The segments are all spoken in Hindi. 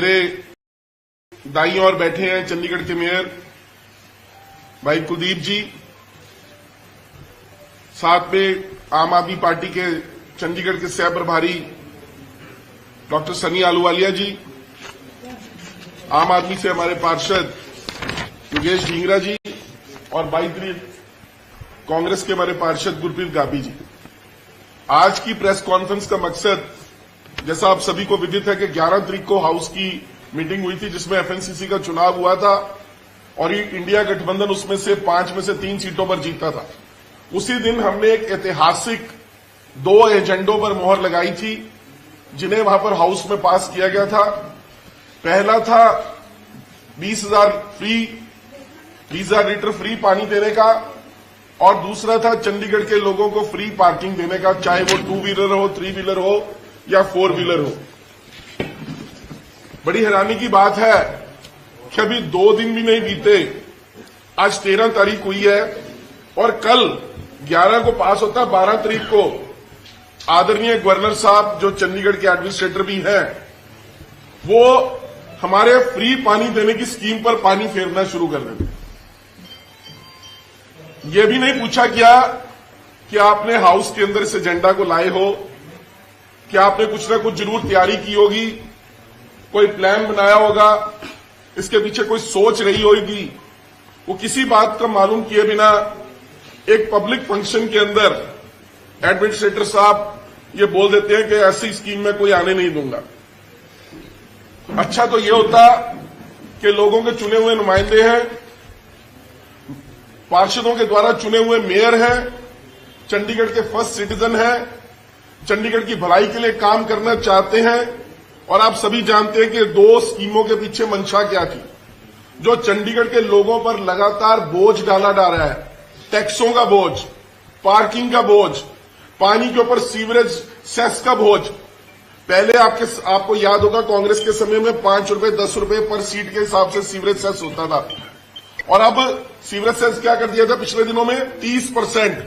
मेरे दाईं ओर बैठे हैं चंडीगढ़ के मेयर भाई कुलदीप जी, साथ में आम आदमी पार्टी के चंडीगढ़ के सह प्रभारी डॉक्टर सनी आलूवालिया जी, आम आदमी से हमारे पार्षद योगेश ढींगरा जी और 22 तारीख कांग्रेस के हमारे पार्षद गुरप्रीत गाबी जी। आज की प्रेस कॉन्फ्रेंस का मकसद, जैसा आप सभी को विदित है कि 11 तारीख को हाउस की मीटिंग हुई थी जिसमें एफएनसीसी का चुनाव हुआ था और ये इंडिया गठबंधन उसमें से 5 में से 3 सीटों पर जीता था। उसी दिन हमने एक ऐतिहासिक 2 एजेंडों पर मोहर लगाई थी जिन्हें वहां पर हाउस में पास किया गया था। पहला था 20,000 लीटर फ्री पानी देने का और दूसरा था चंडीगढ़ के लोगों को फ्री पार्किंग देने का, चाहे वो 2 व्हीलर हो, 3 व्हीलर हो या 4 व्हीलर हो। बड़ी हैरानी की बात है कि अभी 2 दिन भी नहीं बीते, आज 13 तारीख हुई है और कल 11 को पास होता, 12 तारीख को आदरणीय गवर्नर साहब जो चंडीगढ़ के एडमिनिस्ट्रेटर भी हैं, वो हमारे फ्री पानी देने की स्कीम पर पानी फेरना शुरू कर देंगे। ये भी नहीं पूछा गया कि आपने हाउस के अंदर इस एजेंडा को लाए हो, कि आपने कुछ ना कुछ जरूर तैयारी की होगी, कोई प्लान बनाया होगा, इसके पीछे कोई सोच रही होगी। वो किसी बात का मालूम किए बिना एक पब्लिक फंक्शन के अंदर एडमिनिस्ट्रेटर साहब ये बोल देते हैं कि ऐसी स्कीम में कोई आने नहीं दूंगा। अच्छा तो ये होता कि लोगों के चुने हुए नुमाइंदे हैं, पार्षदों के द्वारा चुने हुए मेयर हैं, चंडीगढ़ के फर्स्ट सिटीजन हैं, चंडीगढ़ की भलाई के लिए काम करना चाहते हैं। और आप सभी जानते हैं कि 2 स्कीमों के पीछे मंशा क्या थी, जो चंडीगढ़ के लोगों पर लगातार बोझ डाला जा रहा है। टैक्सों का बोझ, पार्किंग का बोझ, पानी के ऊपर सीवरेज सेस का बोझ। पहले आपको याद होगा कांग्रेस के समय में 5 रुपए 10 रुपए पर सीट के हिसाब से सीवरेज सेस होता था और अब सीवरेज सेस क्या कर दिया था पिछले दिनों में 30%।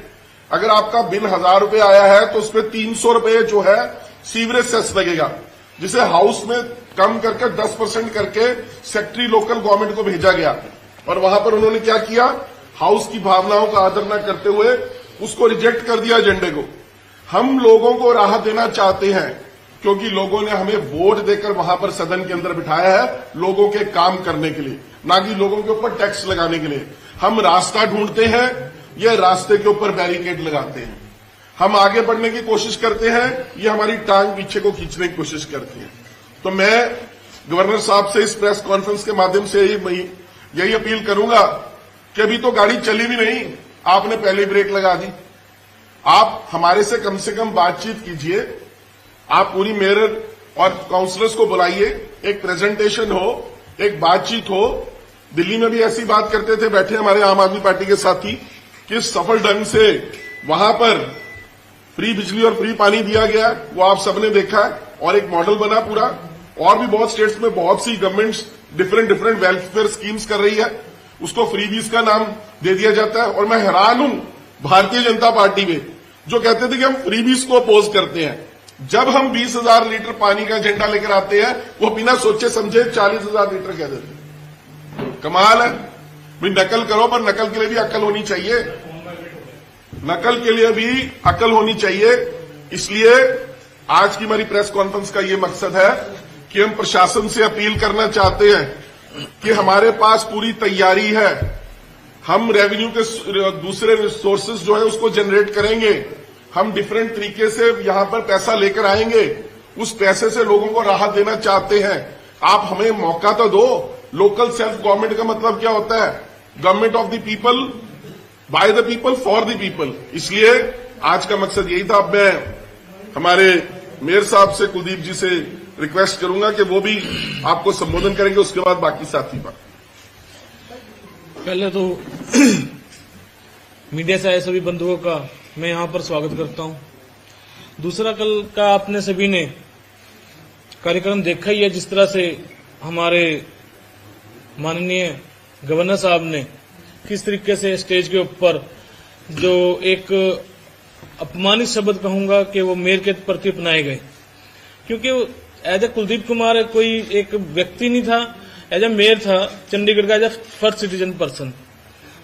अगर आपका बिल 1000 रुपए आया है तो उसमें 300 रुपए जो है सीवरेज सेस लगेगा, जिसे हाउस में कम करके 10% करके सेक्रेटरी लोकल गवर्नमेंट को भेजा गया। और वहां पर उन्होंने क्या किया, हाउस की भावनाओं का आदर न करते हुए उसको रिजेक्ट कर दिया एजेंडे को। हम लोगों को राहत देना चाहते हैं क्योंकि लोगों ने हमें वोट देकर वहां पर सदन के अंदर बिठाया है लोगों के काम करने के लिए, ना कि लोगों के ऊपर टैक्स लगाने के लिए। हम रास्ता ढूंढते हैं, ये रास्ते के ऊपर बैरिकेड लगाते हैं। हम आगे बढ़ने की कोशिश करते हैं, ये हमारी टांग पीछे को खींचने की कोशिश करते हैं। तो मैं गवर्नर साहब से इस प्रेस कॉन्फ्रेंस के माध्यम से यही अपील करूंगा कि अभी तो गाड़ी चली भी नहीं, आपने पहले ब्रेक लगा दी। आप हमारे से कम बातचीत कीजिए, आप पूरी मेयर और काउंसलर्स को बुलाइए, एक प्रेजेंटेशन हो, एक बातचीत हो। दिल्ली में भी ऐसी बात करते थे, बैठे हमारे आम आदमी पार्टी के साथी, कि सफल ढंग से वहां पर फ्री बिजली और फ्री पानी दिया गया, वो आप सबने देखा है और एक मॉडल बना पूरा। और भी बहुत स्टेट्स में बहुत सी गवर्नमेंट्स डिफरेंट वेलफेयर स्कीम्स कर रही है, उसको फ्रीबीज का नाम दे दिया जाता है। और मैं हैरान हूं भारतीय जनता पार्टी में, जो कहते थे कि हम फ्रीबीज को अपोज करते हैं। जब हम 20,000 लीटर पानी का एजेंडा लेकर आते हैं, वो बिना सोचे समझे 40,000 लीटर कह देते हैं। कमाल है भाई, नकल करो पर नकल के लिए भी अक्ल होनी चाहिए, नकल के लिए भी अक्ल होनी चाहिए। इसलिए आज की हमारी प्रेस कॉन्फ्रेंस का ये मकसद है कि हम प्रशासन से अपील करना चाहते हैं कि हमारे पास पूरी तैयारी है, हम रेवेन्यू के दूसरे रिसोर्सेज जो है उसको जनरेट करेंगे, हम डिफरेंट तरीके से यहां पर पैसा लेकर आएंगे, उस पैसे से लोगों को राहत देना चाहते हैं। आप हमें मौका तो दो। लोकल सेल्फ गवर्नमेंट का मतलब क्या होता है, government of the people, by the people, for the people. इसलिए आज का मकसद यही था। अब मैं हमारे मेयर साहब से, कुलदीप जी से रिक्वेस्ट करूंगा कि वो भी आपको संबोधन करेंगे, उसके बाद बाकी साथी बात। पहले तो मीडिया से आए सभी बंधुओं का मैं यहां पर स्वागत करता हूं। दूसरा, कल का आपने सभी ने कार्यक्रम देखा ही है, जिस तरह से हमारे माननीय गवर्नर साहब ने किस तरीके से स्टेज के ऊपर जो एक अपमानित शब्द कहूंगा कि वो मेयर के प्रति अपनाए गए, क्योंकि एज ए कुलदीप कुमार कोई एक व्यक्ति नहीं था, एज ए मेयर था चंडीगढ़ का, as a first citizen person.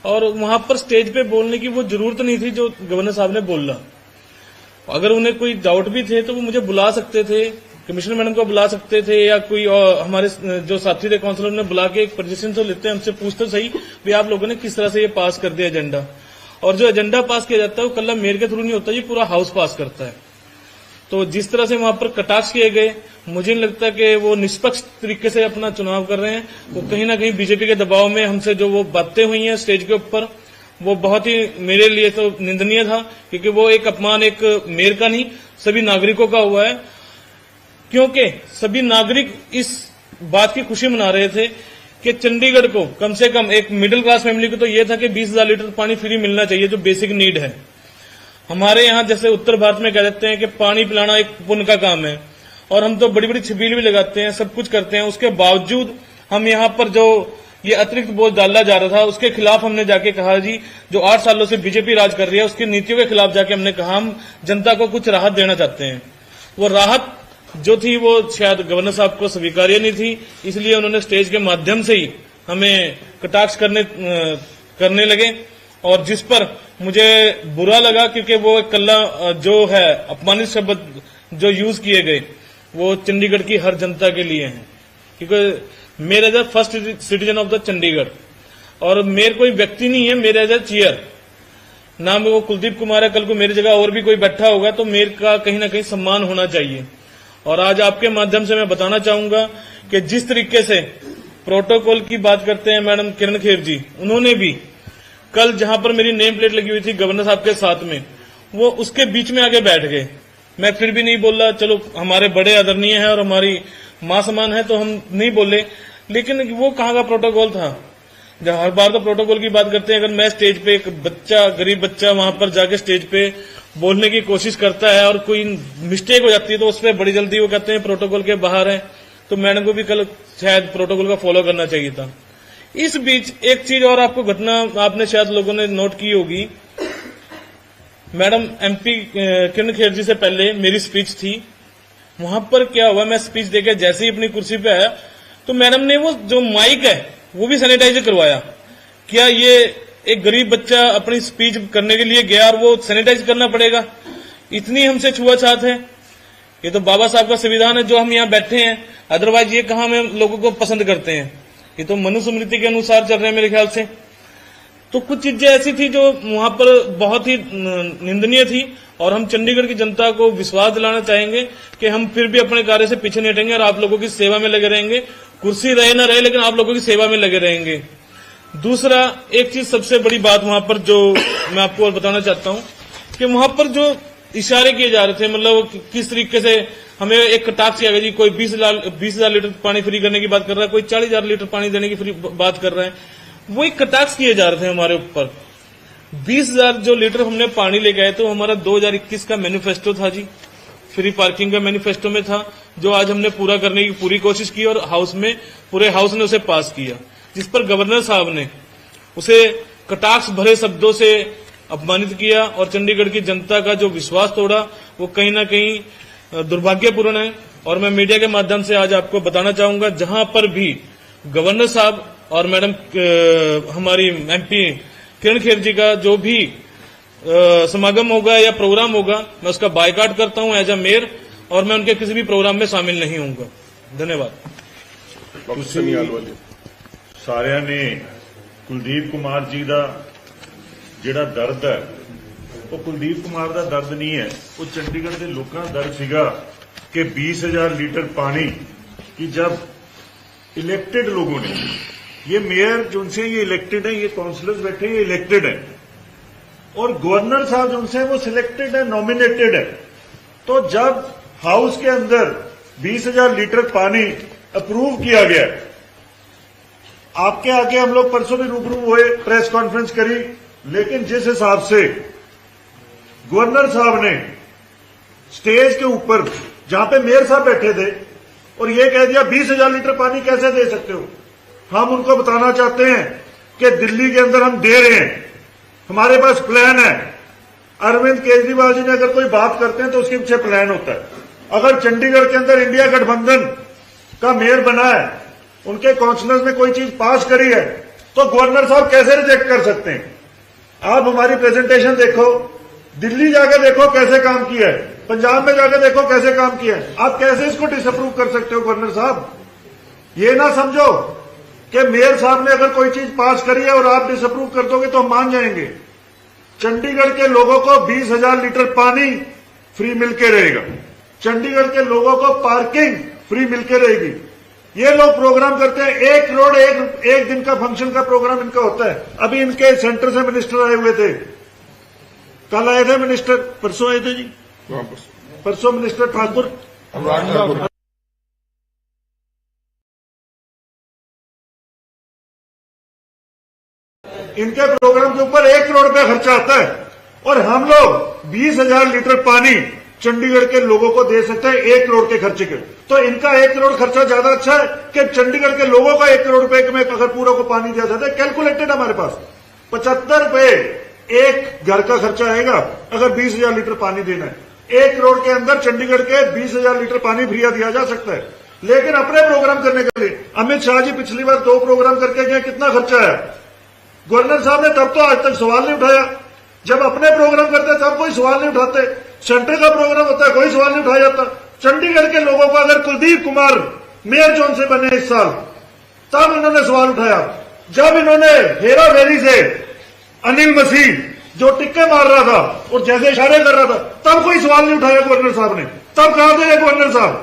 और वहां पर स्टेज पे बोलने की वो जरूरत नहीं थी जो गवर्नर साहब ने बोला। अगर उन्हें कोई डाउट भी थे तो वो मुझे बुला सकते थे, कमिश्नर मैडम को बुला सकते थे, या कोई और हमारे जो साथी थे काउंसिलर ने बुला के एक प्रजेशन तो लेते हैं, हमसे पूछते सही भी आप लोगों ने किस तरह से ये पास कर दिया एजेंडा। और जो एजेंडा पास किया जाता है वो कल्ला मेयर के थ्रू नहीं होता, ये पूरा हाउस पास करता है। तो जिस तरह से वहां पर कटाक्ष किए गए, मुझे नहीं लगता कि वो निष्पक्ष तरीके से अपना चुनाव कर रहे हैं। वो कहीं ना कहीं बीजेपी के दबाव में हमसे जो वो बातें हुई हैं स्टेज के ऊपर, वो बहुत ही मेरे लिए तो निंदनीय था, क्योंकि वो एक अपमान एक मेयर का नहीं सभी नागरिकों का हुआ है। क्योंकि सभी नागरिक इस बात की खुशी मना रहे थे कि चंडीगढ़ को कम से कम एक मिडिल क्लास फैमिली को तो यह था कि 20,000 लीटर पानी फ्री मिलना चाहिए, जो बेसिक नीड है। हमारे यहाँ जैसे उत्तर भारत में कह देते हैं कि पानी पिलाना एक पुण्य का काम है, और हम तो बड़ी बड़ी छबील भी लगाते हैं, सब कुछ करते हैं, उसके बावजूद हम यहाँ पर जो ये अतिरिक्त बोझ डाला जा रहा था उसके खिलाफ हमने जाके कहा जी, जो 8 सालों से बीजेपी राज कर रही है उसकी नीतियों के खिलाफ जाके हमने कहा हम जनता को कुछ राहत देना चाहते हैं। वो राहत जो थी वो शायद गवर्नर साहब को स्वीकार्य नहीं थी, इसलिए उन्होंने स्टेज के माध्यम से ही हमें कटाक्ष करने लगे, और जिस पर मुझे बुरा लगा, क्योंकि वो कल्ला जो है अपमानित शब्द जो यूज किए गए वो चंडीगढ़ की हर जनता के लिए हैं। क्योंकि mayor as a first citizen of the Chandigarh, और मेयर कोई व्यक्ति नहीं है, मेयर एज ए चेयर। नाम वो कुलदीप कुमार है, कल को मेरी जगह और भी कोई बैठा होगा तो मेयर का कहीं ना कहीं सम्मान होना चाहिए। और आज आपके माध्यम से मैं बताना चाहूंगा कि जिस तरीके से प्रोटोकॉल की बात करते हैं मैडम किरण खेर जी, उन्होंने भी कल जहां पर मेरी नेम प्लेट लगी हुई थी गवर्नर साहब के साथ में, वो उसके बीच में आके बैठ गए। मैं फिर भी नहीं बोला, चलो हमारे बड़े आदरणीय हैं और हमारी मां समान है तो हम नहीं बोले, लेकिन वो कहाँ का प्रोटोकॉल था। जब हर बार तो प्रोटोकॉल की बात करते हैं, अगर मैं स्टेज पे एक बच्चा, गरीब बच्चा वहां पर जाके स्टेज पे बोलने की कोशिश करता है और कोई मिस्टेक हो जाती है तो उस पर बड़ी जल्दी वो कहते हैं प्रोटोकॉल के बाहर है। तो मैडम को भी कल शायद प्रोटोकॉल का फॉलो करना चाहिए था। इस बीच एक चीज और आपको घटना आपने शायद लोगों ने नोट की होगी, मैडम एमपी किरण खेर जी से पहले मेरी स्पीच थी, वहां पर क्या हुआ, मैं स्पीच देकर जैसे ही अपनी कुर्सी पे आया तो मैडम ने वो जो माइक है वो भी सैनिटाइज करवाया। क्या ये एक गरीब बच्चा अपनी स्पीच करने के लिए गया और वो सैनिटाइज करना पड़ेगा? इतनी हमसे छुआछूत है। ये तो बाबा साहब का संविधान है जो हम यहाँ बैठे हैं, अदरवाइज ये कहाँ हम लोगों को पसंद करते हैं। ये तो मनुस्मृति के अनुसार चल रहे हैं मेरे ख्याल से। तो कुछ चीजें ऐसी थी जो वहां पर बहुत ही निंदनीय थी, और हम चंडीगढ़ की जनता को विश्वास दिलाना चाहेंगे कि हम फिर भी अपने कार्य से पीछे नहीं हटेंगे और आप लोगों की सेवा में लगे रहेंगे। कुर्सी रहे ना रहे, लेकिन आप लोगों की सेवा में लगे रहेंगे। दूसरा एक चीज सबसे बड़ी बात वहां पर जो मैं आपको और बताना चाहता हूं कि वहां पर जो इशारे किए जा रहे थे, मतलब किस तरीके से हमें एक कटाक्ष किया गया जी, कोई 20,000 लीटर पानी फ्री करने की बात कर रहा है, कोई 40,000 लीटर पानी देने की फ्री बात कर रहा है। वो एक कटाक्ष किए जा रहे थे हमारे ऊपर। 20,000 जो लीटर हमने पानी ले गए तो हमारा 2021 का मैनिफेस्टो था जी, फ्री पार्किंग का मैनिफेस्टो में था, जो आज हमने पूरा करने की पूरी कोशिश की और हाउस में पूरे हाउस ने उसे पास किया, जिस पर गवर्नर साहब ने उसे कटाक्ष भरे शब्दों से अपमानित किया और चंडीगढ़ की जनता का जो विश्वास तोड़ा, वो कहीं ना कहीं दुर्भाग्यपूर्ण है। और मैं मीडिया के माध्यम से आज आपको बताना चाहूंगा, जहां पर भी गवर्नर साहब और मैडम हमारी एमपी किरण खेर जी का जो भी समागम होगा या प्रोग्राम होगा, मैं उसका बायकॉट करता हूं एज अ मेयर, और मैं उनके किसी भी प्रोग्राम में शामिल नहीं होऊंगा। धन्यवाद। सारिਆਂ ने कुलदीप कुमार जी का ਜਿਹੜਾ दर्द है वो कुलदीप कुमार का दर्द नहीं है, वो चंडीगढ़ के लोगों का दर्द सीगा कि 20,000 लीटर पानी की जब इलेक्टेड लोगों ने, ये मेयर जिनसे ये इलेक्टेड है, ये काउंसिलर्स बैठे ये इलेक्टेड है, और गवर्नर साहब जिनसे वो सिलेक्टेड है, नॉमिनेटेड है। तो जब हाउस के अंदर 20,000 लीटर पानी अप्रूव किया गया, आपके आगे हम लोग परसों भी रूबरू हुए, प्रेस कॉन्फ्रेंस करी, लेकिन जिस हिसाब से गवर्नर साहब ने स्टेज के ऊपर जहां पे मेयर साहब बैठे थे और ये कह दिया 20,000 लीटर पानी कैसे दे सकते हो, हम उनको बताना चाहते हैं कि दिल्ली के अंदर हम दे रहे हैं, हमारे पास प्लान है। अरविंद केजरीवाल जी ने अगर कोई बात करते हैं तो उसके पीछे प्लान होता है। अगर चंडीगढ़ के अंदर इंडिया गठबंधन का मेयर बना है, उनके काउंसिलर्स ने कोई चीज पास करी है, तो गवर्नर साहब कैसे रिजेक्ट कर सकते हैं? आप हमारी प्रेजेंटेशन देखो, दिल्ली जाकर देखो कैसे काम किया है, पंजाब में जाकर देखो कैसे काम किया है। आप कैसे इसको डिसअप्रूव कर सकते हो गवर्नर साहब? ये ना समझो कि मेयर साहब ने अगर कोई चीज पास करी है और आप डिसअप्रूव कर दोगे तो हम मान जाएंगे। चंडीगढ़ के लोगों को 20,000 लीटर पानी फ्री मिलके रहेगा, चंडीगढ़ के लोगों को पार्किंग फ्री मिलके रहेगी। ये लोग प्रोग्राम करते हैं, 1 करोड़ एक दिन का फंक्शन का प्रोग्राम इनका होता है। अभी इनके सेंटर से मिनिस्टर आए हुए थे, कल आए थे मिनिस्टर, परसों आए थे जी, परसों मिनिस्टर ठाकुर अनुराग ठाकुर। इनके प्रोग्राम के ऊपर 1 करोड़ रुपया खर्चा आता है और हम लोग 20,000 लीटर पानी चंडीगढ़ के लोगों को दे सकते हैं 1 करोड़ के खर्चे के। तो इनका 1 करोड़ खर्चा ज्यादा अच्छा है कि चंडीगढ़ के लोगों का 1 करोड़ रुपए में अगर पूरा को पानी दिया जाता है। कैलकुलेटेड हमारे पास 75 रुपए एक घर का खर्चा आएगा अगर 20,000 लीटर पानी देना है। 1 करोड़ के अंदर चंडीगढ़ के 20,000 लीटर पानी फ्री दिया जा सकता है। लेकिन अपने प्रोग्राम करने के लिए अमित शाह जी पिछली बार 2 प्रोग्राम करके गए, कितना खर्चा है? गवर्नर साहब ने तब तो आज तक सवाल नहीं उठाया। जब अपने प्रोग्राम करते तब कोई सवाल नहीं उठाते, सेंटर का प्रोग्राम होता है कोई सवाल नहीं उठाया जाता। चंडीगढ़ के लोगों को अगर कुलदीप कुमार मेयर जोन से बने इस साल, तब इन्होंने सवाल उठाया। जब इन्होंने हेरा फेरी से अनिल मसीह जो टिक्के मार रहा था और जैसे इशारे कर रहा था, तब कोई सवाल नहीं उठाया गवर्नर साहब ने। तब कहां थे गवर्नर साहब?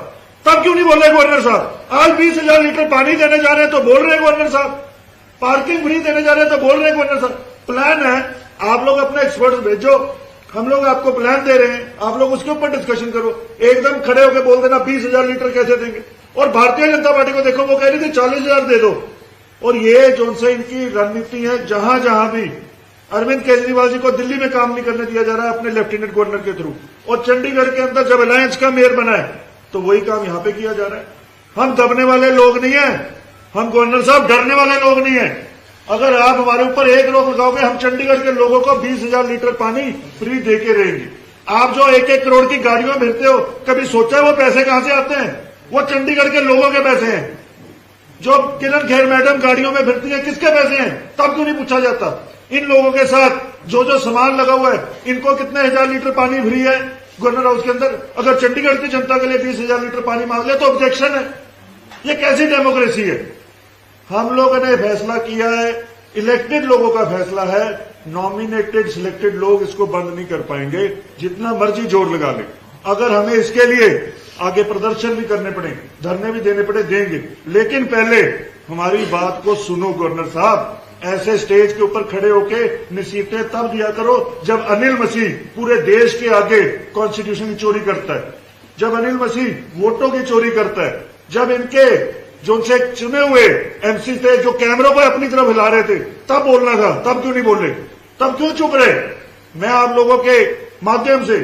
तब क्यों नहीं बोले गवर्नर साहब? आज 20,000 लीटर पानी देने जा रहे हैं तो बोल रहे हैं गवर्नर साहब, पार्किंग फ्री देने जा रहे हैं तो बोल रहे हैं गवर्नर साहब। प्लान है, आप लोग अपने एक्सपर्ट्स भेजो, हम लोग आपको प्लान दे रहे हैं, आप लोग उसके ऊपर डिस्कशन करो। एकदम खड़े होकर बोल देना 20,000 लीटर कैसे देंगे। और भारतीय जनता पार्टी को देखो, वो कह रही थी 40,000 दे दो। और ये जो से इनकी रणनीति है, जहां जहां भी अरविंद केजरीवाल जी को दिल्ली में काम नहीं करने दिया जा रहा है अपने लेफ्टिनेंट गवर्नर के थ्रू, और चंडीगढ़ के अंदर जब अलायंस का मेयर बना है तो वही काम यहां पे किया जा रहा है। हम दबने वाले लोग नहीं है, हम गवर्नर साहब डरने वाले लोग नहीं है। अगर आप हमारे ऊपर 1 करोड़ लगाओगे, हम चंडीगढ़ के लोगों को 20,000 लीटर पानी फ्री दे के रहेंगे। आप जो 1-1 करोड़ की गाड़ियों में फिरते हो, कभी सोचा है वो पैसे कहां से आते हैं? वो चंडीगढ़ के लोगों के पैसे हैं। जो किरण खेर मैडम गाड़ियों में फिरती है, किसके पैसे हैं? तब क्यों नहीं पूछा जाता? इन लोगों के साथ जो जो सामान लगा हुआ है, इनको कितने 1,000 लीटर पानी फ्री है गवर्नर हाउस के अंदर? अगर चंडीगढ़ की जनता के लिए 20,000 लीटर पानी मांग ले तो ऑब्जेक्शन है। ये कैसी डेमोक्रेसी है? हम लोगों ने फैसला किया है, इलेक्टेड लोगों का फैसला है, नॉमिनेटेड सिलेक्टेड लोग इसको बंद नहीं कर पाएंगे, जितना मर्जी जोर लगा ले। अगर हमें इसके लिए आगे प्रदर्शन भी करने पड़े, धरने भी देने पड़े, देंगे। लेकिन पहले हमारी बात को सुनो गवर्नर साहब। ऐसे स्टेज के ऊपर खड़े होके नसीहतें तब दिया करो जब अनिल मसीह पूरे देश के आगे कॉन्स्टिट्यूशन की चोरी करता है, जब अनिल मसीह वोटों की चोरी करता है, जब इनके जो उनसे चुने हुए एमसी थे जो कैमरों को अपनी तरफ हिला रहे थे, तब बोलना था। तब क्यों नहीं बोले? तब क्यों चुप रहे? मैं आप लोगों के माध्यम से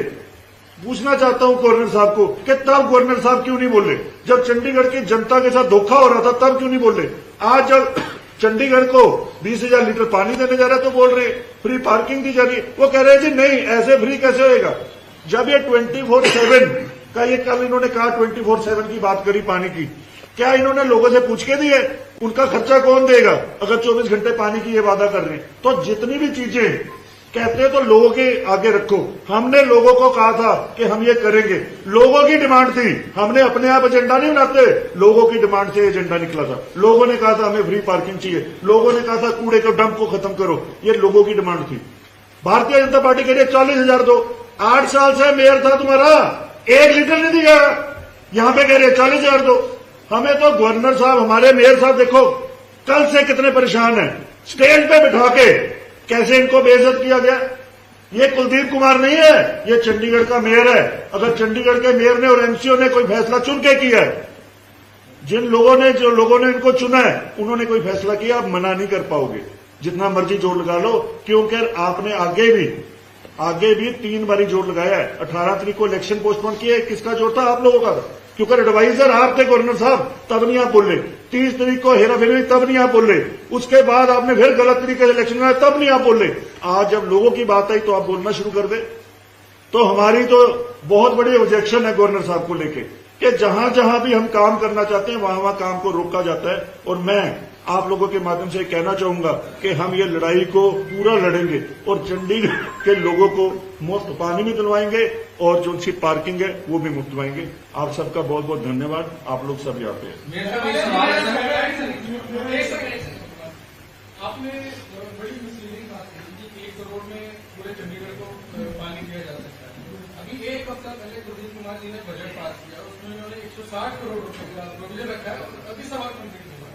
पूछना चाहता हूं गवर्नर साहब को कि तब गवर्नर साहब क्यों नहीं बोले? जब चंडीगढ़ की जनता के साथ धोखा हो रहा था, तब क्यों नहीं बोले? आज जब चंडीगढ़ को 20,000 लीटर पानी देने जा रहा है तो बोल रहे फ्री पार्किंग दी जा रही है। वो कह रहे हैं जी नहीं, ऐसे फ्री कैसे होएगा? जब ये 24/7 का, ये कल इन्होंने कहा 24/7 की बात करी पानी की, क्या इन्होंने लोगों से पूछ के दी है? उनका खर्चा कौन देगा अगर 24 घंटे पानी की ये वादा कर रहे हैं? तो जितनी भी चीजें कहते हैं तो लोगों के आगे रखो। हमने लोगों को कहा था कि हम ये करेंगे, लोगों की डिमांड थी, हमने अपने आप एजेंडा नहीं बनाते, लोगों की डिमांड से एजेंडा निकला था। लोगों ने कहा था हमें फ्री पार्किंग चाहिए, लोगों ने कहा था कूड़े के डंप को खत्म करो, ये लोगों की डिमांड थी। भारतीय जनता पार्टी कह रही है 40,000 दो। 8 साल से मेयर था तुम्हारा, 1 लीटर नहीं दिया, यहां पे कह रहे 40,000 दो। हमें तो गवर्नर साहब, हमारे मेयर साहब देखो कल से कितने परेशान हैं, स्टेज पे बिठा के कैसे इनको बेइज्जत किया गया। ये कुलदीप कुमार नहीं है, ये चंडीगढ़ का मेयर है। अगर चंडीगढ़ के मेयर ने और एमसीओ ने कोई फैसला चुन के किया है, जो लोगों ने इनको चुना है, उन्होंने कोई फैसला किया, आप मना नहीं कर पाओगे, जितना मर्जी जोर लगा लो। क्योंकि आपने आगे भी 3 बारी जोर लगाया है। 18 तारीख को इलेक्शन पोस्टपोन किए, किसका जोर था? आप लोगों का, क्योंकि एडवाइजर आप थे गवर्नर साहब, तब नहीं आप बोले। 30 तारीख को हेरा फेरी, तब नहीं आप बोले। उसके बाद आपने फिर गलत तरीके से इलेक्शन कराया, तब नहीं आप बोले। आज जब लोगों की बात आई तो आप बोलना शुरू कर दे। तो हमारी तो बहुत बड़ी ऑब्जेक्शन है गवर्नर साहब को लेके कि जहां जहां भी हम काम करना चाहते हैं वहां वहां काम को रोका जाता है। और मैं आप लोगों के माध्यम से कहना चाहूंगा कि हम ये लड़ाई को पूरा लड़ेंगे और चंडीगढ़ के लोगों को मुफ्त पानी भी दिलवाएंगे और जो उनकी पार्किंग है वो भी मुफ्त दिलवाएंगे। आप सबका बहुत बहुत धन्यवाद। आप लोग सब यहाँ पे आपने बड़ी मिसलीडिंग बात की कि 1 करोड़ में पूरे चंडीगढ़ को पानी दिया जा सकता है। अभी एक हफ्ता पहले कुलदीप कुमार जी ने बजट पास किया, उसमें उन्होंने 160 करोड़ रुपए का प्रोविजन रखा है। अभी सवाल कंप्लीट हुआ।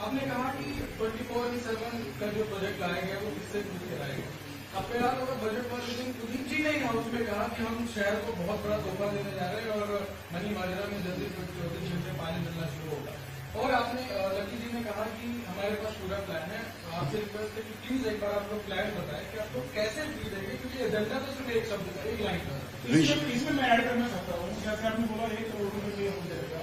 आपने कहा कि 24/7 का जो प्रोजेक्ट लाया गया वो किससे पूछ के लाया गया। आपके याद होगा बजट वाले दिन कुलदीप जी ने हाउस में कहा कि हम शहर को बहुत बड़ा तोहफा देने जा रहे हैं और मनी माजरा में जल्दी 34 घंटे पानी मिलना शुरू होगा। और आपने लकी जी ने कहा कि हमारे पास पूरा प्लान है। आपसे रिक्वेस्ट है कि प्लीज एक बार आप लोग प्लान बताएं कि आप लोग कैसे फ्री देंगे, क्योंकि एजेंडा तो सिर्फ एक शब्द का, एक लाइन का। इसमें मैं ऐड करना चाहता हूँ, जैसे आपने बोला 1 करोड़ रुपए हो जाएगा।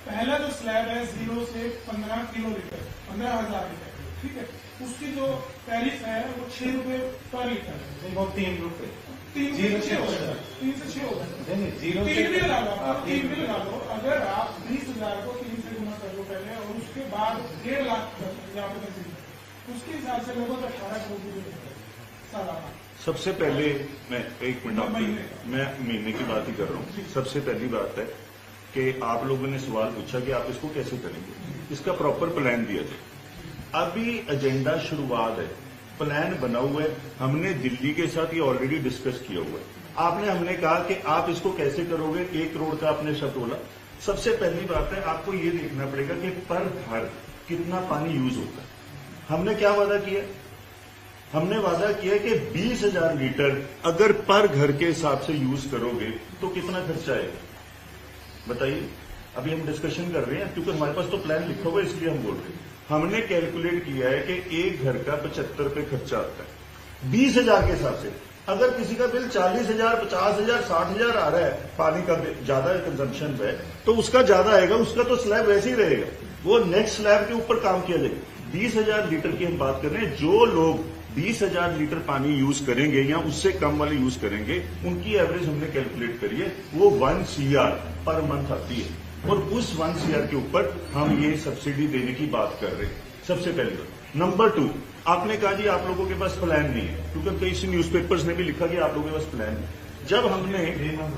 पहला जो स्लैब है 0 से 15 किलो लीटर, 15,000 लीटर, ठीक है, उसकी जो टैरिफ है वो 6 रुपए पर लीटर है। 3 रुपए 3 से 6 हो जाएगा, 3 से 6 हो जाएगा। 3 भी लगा लो, आप 3 भी लगा लो। अगर आप 20,000 को 3 से गुना कर लो पहले और उसके बाद 1.5 लाख उसके हिसाब से लोगों को 18 करोड़ सालाना। सबसे पहले मैं 1 मिनट मैं महीने की बात ही कर रहा हूँ। सबसे पहली बात है कि आप लोगों ने सवाल पूछा कि आप इसको कैसे करेंगे, इसका प्रॉपर प्लान दिया जाए। अभी एजेंडा शुरुआत है, प्लान बना हुआ है, हमने दिल्ली के साथ ये ऑलरेडी डिस्कस किया हुआ है। आपने हमने कहा कि आप इसको कैसे करोगे, 1 करोड़ का आपने शब्द बोला। सबसे पहली बात है आपको ये देखना पड़ेगा कि पर घर कितना पानी यूज होता है। हमने क्या वादा किया, हमने वादा किया कि 20,000 लीटर अगर पर घर के हिसाब से यूज करोगे तो कितना खर्चा आएगा बताइए। अभी हम डिस्कशन कर रहे हैं क्योंकि हमारे पास तो प्लान लिखा हुआ है, इसलिए हम बोल रहे हैं। हमने कैलकुलेट किया है कि एक घर का 75 रुपए खर्चा आता है 20,000 के हिसाब से। अगर किसी का बिल 40,000, 50,000, 60,000 आ रहा है, पानी का ज्यादा कंजम्पशन है तो उसका ज्यादा आएगा, उसका तो स्लैब वैसे ही रहेगा, वो नेक्स्ट स्लैब के ऊपर काम किया जाएगा। 20,000 लीटर की हम बात कर रहे हैं। जो लोग 20,000 लीटर पानी यूज करेंगे या उससे कम वाले यूज करेंगे, उनकी एवरेज हमने कैलकुलेट करी है, वो 1 CR पर मंथ आती है और उस 1 CR के ऊपर हम ये सब्सिडी देने की बात कर रहे हैं। सबसे पहली बात। नंबर 2, आपने कहा जी आप लोगों के पास प्लान नहीं है, क्योंकि कई न्यूज़पेपर्स ने भी लिखा कि आप लोगों के पास प्लान है। जब हमने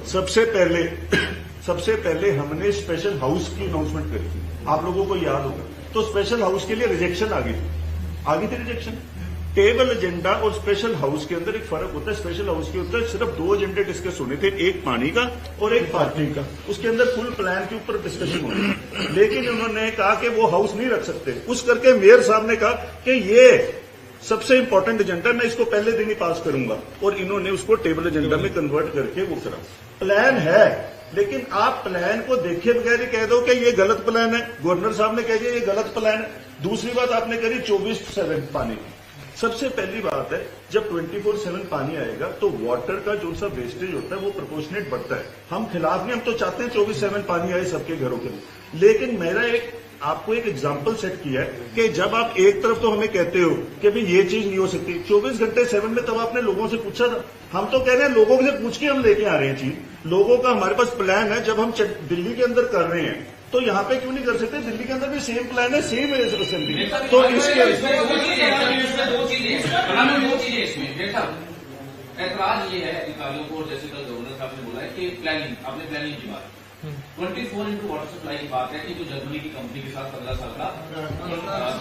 सबसे पहले हमने स्पेशल हाउस की अनाउंसमेंट करी थी, आप लोगों को याद होगा, तो स्पेशल हाउस के लिए रिजेक्शन आ गई थी रिजेक्शन। टेबल एजेंडा और स्पेशल हाउस के अंदर एक फर्क होता है। स्पेशल हाउस के अंदर सिर्फ 2 एजेंडे डिस्कस होने थे, एक पानी का और एक पार्किंग का। उसके अंदर फुल प्लान के ऊपर डिस्कशन होनी, लेकिन उन्होंने कहा कि वो हाउस नहीं रख सकते। उस करके मेयर साहब ने कहा कि ये सबसे इंपॉर्टेंट एजेंडा, मैं इसको पहले दिन ही पास करूंगा, और इन्होंने उसको टेबल एजेंडा में कन्वर्ट करके वो करा। प्लान है, लेकिन आप प्लान को देखे बगैर ही कह दो कि ये गलत प्लान है। गवर्नर साहब ने कह दिया ये गलत प्लान है। दूसरी बात आपने करी 24/7 पानी की। सबसे पहली बात है, जब 24/7 पानी आएगा तो वाटर का जो सा वेस्टेज होता है वो प्रोपोर्शनेट बढ़ता है। हम खिलाफ नहीं, हम तो चाहते हैं 24/7 पानी आए सबके घरों के लिए। लेकिन मेरा आपको एक एग्जाम्पल सेट किया है कि जब आप एक तरफ तो हमें कहते हो कि भाई ये चीज नहीं हो सकती 24 घंटे 7 में, तब आपने लोगों से पूछा था। हम तो कह रहे हैं लोगों से पूछ के हम लेके आ रहे हैं चीज। लोगों का हमारे पास प्लान है। जब हम दिल्ली के अंदर कर रहे हैं तो यहाँ पे क्यों नहीं कर सकते? दिल्ली के अंदर भी सेम प्लान है, सेम असेंबली। तो इसके ऐतराज ये है अधिकारियों को, जैसे कल गवर्नर साहब ने बोला है कि प्लानिंग, आपने प्लानिंग की बात 24 इंटू वाटर सप्लाई की बात है कि जो जर्मनी की कंपनी के साथ 15 साल का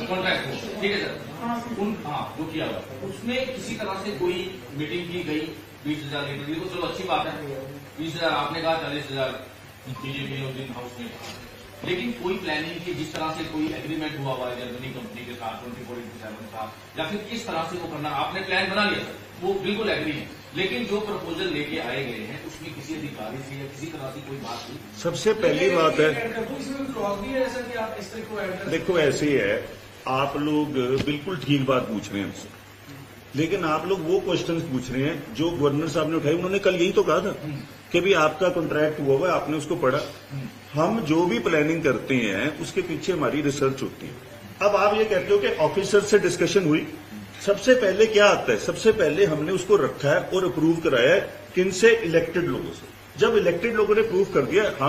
कॉन्ट्रैक्ट हो, ठीक है सर, जो किया हुआ उसमें किसी तरह से कोई मीटिंग की गई 20,000 लीटर की, तो चलो अच्छी बात है। 20,000 आपने कहा, 40,000 बीजेपी ने उस दिन हाउस में कहा, लेकिन कोई प्लानिंग की जिस तरह से कोई एग्रीमेंट हुआ हुआ है जर्मनी कंपनी के साथ 24/7 का, या फिर किस तरह से वो करना, आपने प्लान बना लिया सर, वो बिल्कुल एग्री है, लेकिन जो प्रपोजल लेके आए गए हैं उसमें किसी अधिकारी से या किसी तरह की कोई बात नहीं। सबसे पहली बात है, है देखो ऐसे ही है, आप लोग बिल्कुल ठीक बात पूछ रहे हैं हमसे, लेकिन आप लोग वो क्वेश्चंस पूछ रहे हैं जो गवर्नर साहब ने उठाए। उन्होंने कल यही तो कहा था कि भी आपका कॉन्ट्रैक्ट हुआ हुआ है, आपने उसको पढ़ा। हम जो भी प्लानिंग करते हैं उसके पीछे हमारी रिसर्च होती है। अब आप ये कहते हो कि ऑफिसर से डिस्कशन हुई, सबसे पहले क्या आता है, सबसे पहले हमने उसको रखा है और अप्रूव कराया है किन से, इलेक्टेड लोगों से। जब इलेक्टेड लोगों ने अप्रूव कर दिया, हम